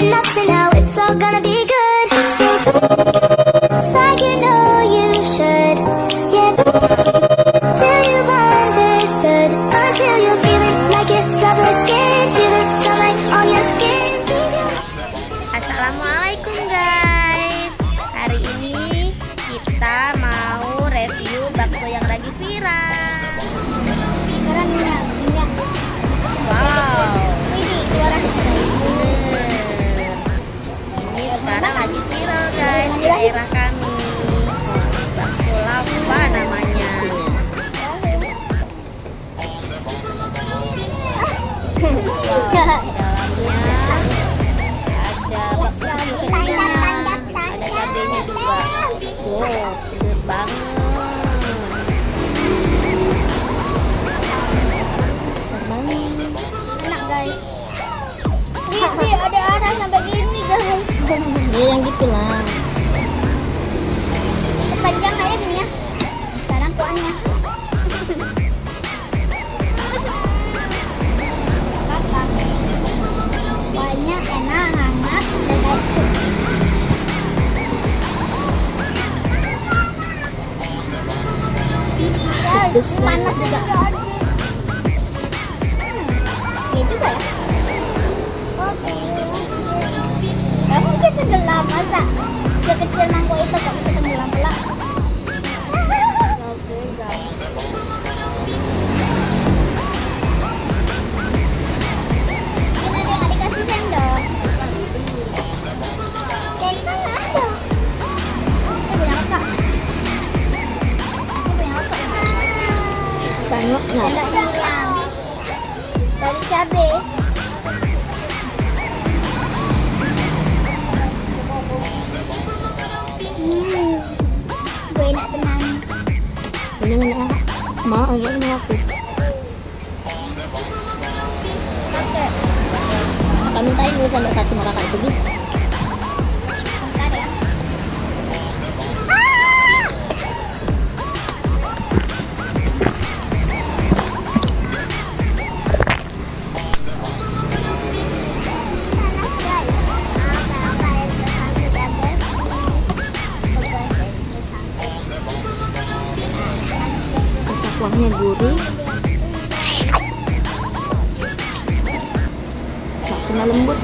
nothing, now it's all gonna be good. Like you know you should, yeah. Till you've understood, until you're feeling like it's love again. Feel the sunlight on your skin. Assalamualaikum guys. Hari ini kita mau review bakso yang lagi viral. Sekarang minyak. Wow, Ini juara bener. Ini sekarang lagi viral guys di daerah kami. Bakso lava namanya. Wow, di dalamnya ada bakso kecil-kecilnya, ada cabenya juga. Wow, pedes banget. enak guys. Ini ada arah sampai gini guys. Ya yang gitulah. Panjang aja minyak. Sekarang kuahnya. Apa? Banyak, enak, hangat, dan kayak sup. Ya, panas juga. Iya juga ya. Ya mungkin tenggelam, masa sekecil mangkok itu kok bisa tenggelam pula. Ini ada yang nggak dikasih sendok. Sendok nggak ada. Ini punya kakak. Ini punya kakak. Banyaknya. Sendoknya hilang. Dari cabai. Gue enak tenang. Ini enak. Mau ini aku. Oke. Kami mintain dulu sendok satu sama kakak itu gitu. Bentar ya. Rasa kuahnya gurih. Baksonya lembut.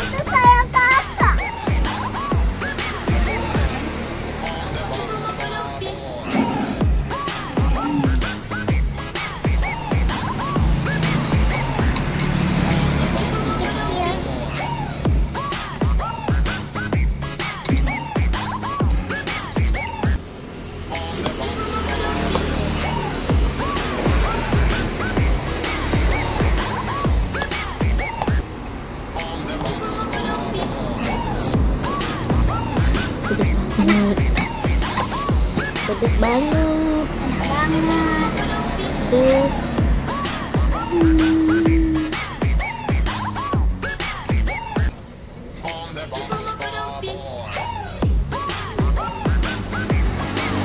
Itu saya kakak. Pedes banget. Enak banget. Pedes.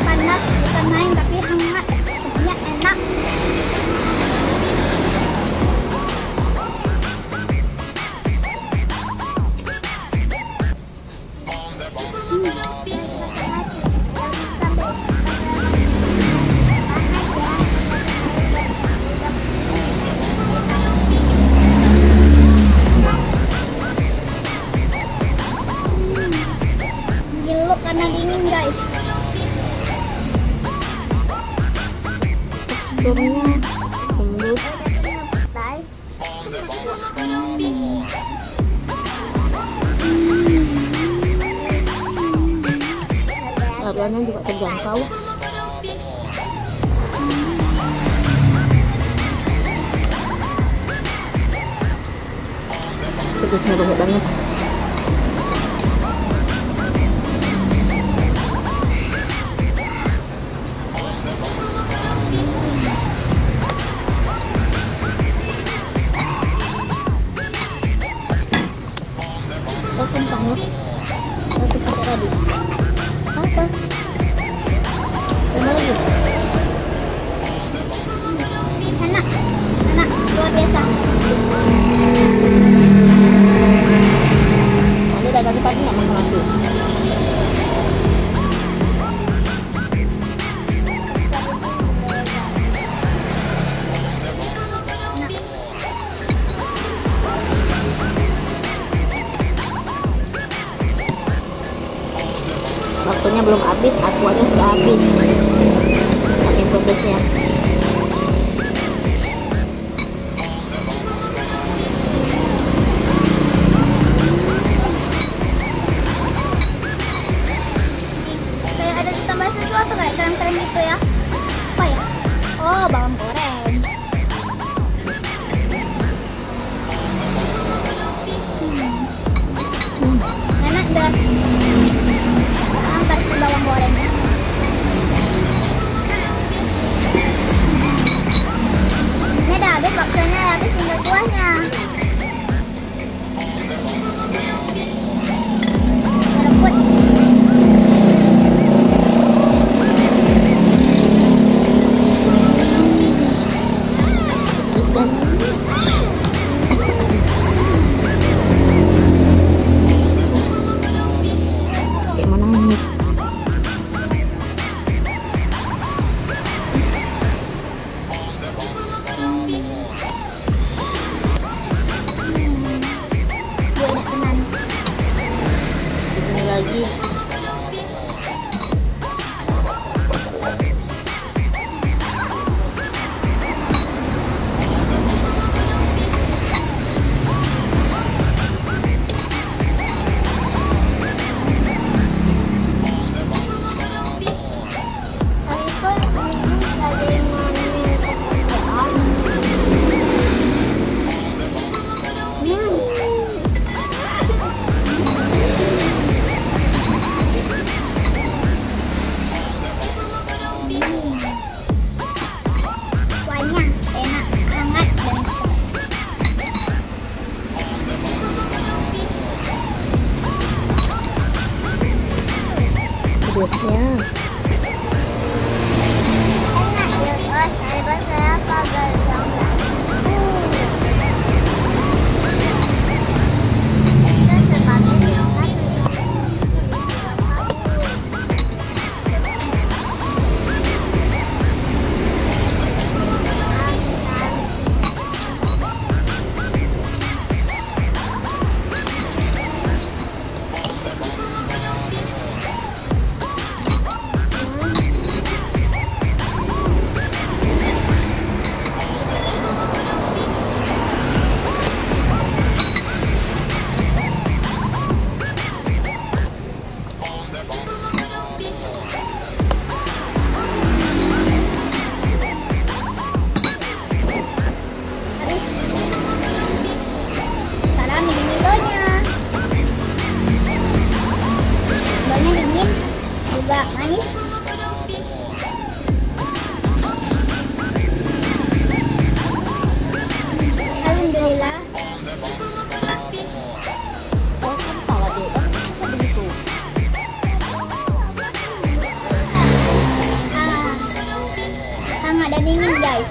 Panas bukan main tapi hangat. Supnya enak. teksturnya lembut. Harganya juga terjangkau. Pedasnya banyak banget. Terus kentangnya masih pakai tadi apa? Mana lagi? Enak luar biasa. Ini dari pagi nggak makan nasi. Waktunya belum habis, aku aja sudah habis. Saking pedesnya. Kayak ada ditambah sesuatu kayak krem-krem gitu ya. Apa ya? Oh, bawang goreng. Enak deh. Ambar si bawang gorengnya. Ini udah habis, baksonya habis, tinggal kuahnya. Rebut. Terus kan kayak mau nangis. Gue enak tenan. Ini lagi. Kuahnya enak, hangat dan Pedasnya. enak ya bos. Daripada saya kagak sama. Dan terpakai dengan habis. Sekarang minum Milonya. Milonya dingin, juga manis. Alhamdulillah. Oh, kan salah deh. Kan begitu. Hangat dan dingin guys.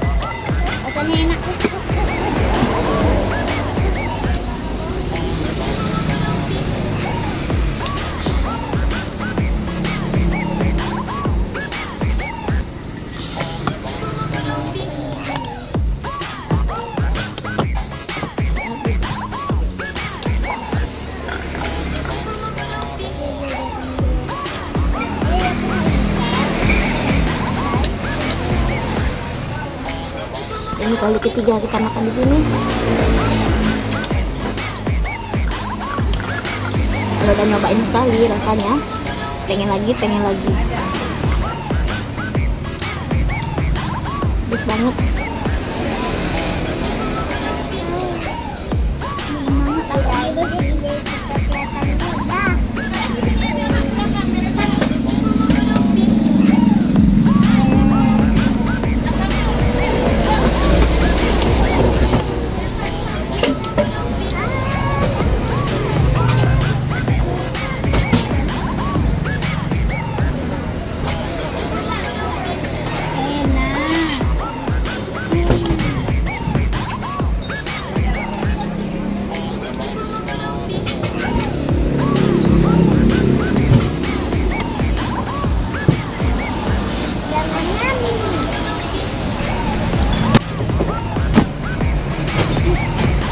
Rasanya enak. Ini kali ketiga kita makan di sini. Kalau udah nyobain sekali rasanya, pengen lagi. Bagus banget.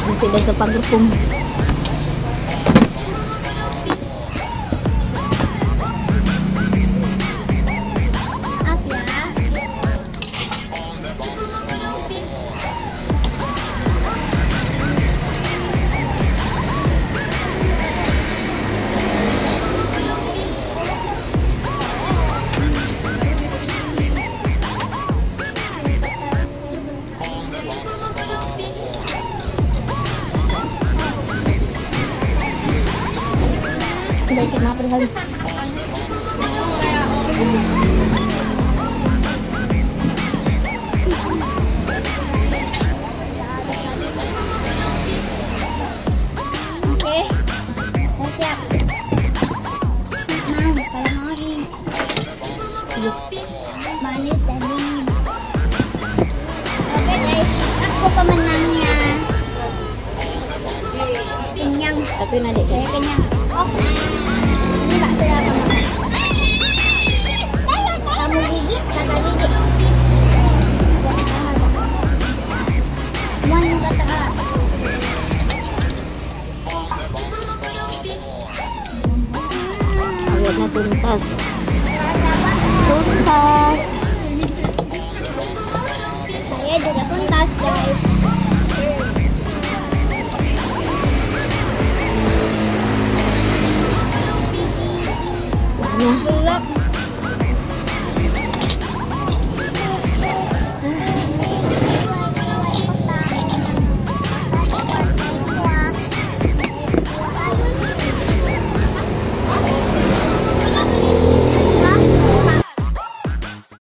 Masih ada gepang-gepung. Maaf ya. Udah ikut maaf kali. Oke, udah siap. Mau, kalau mau ini manis dan dingin. Oke guys, aku pemenangnya. Kenyang. Satuin adik. Saya kenyang. Oh.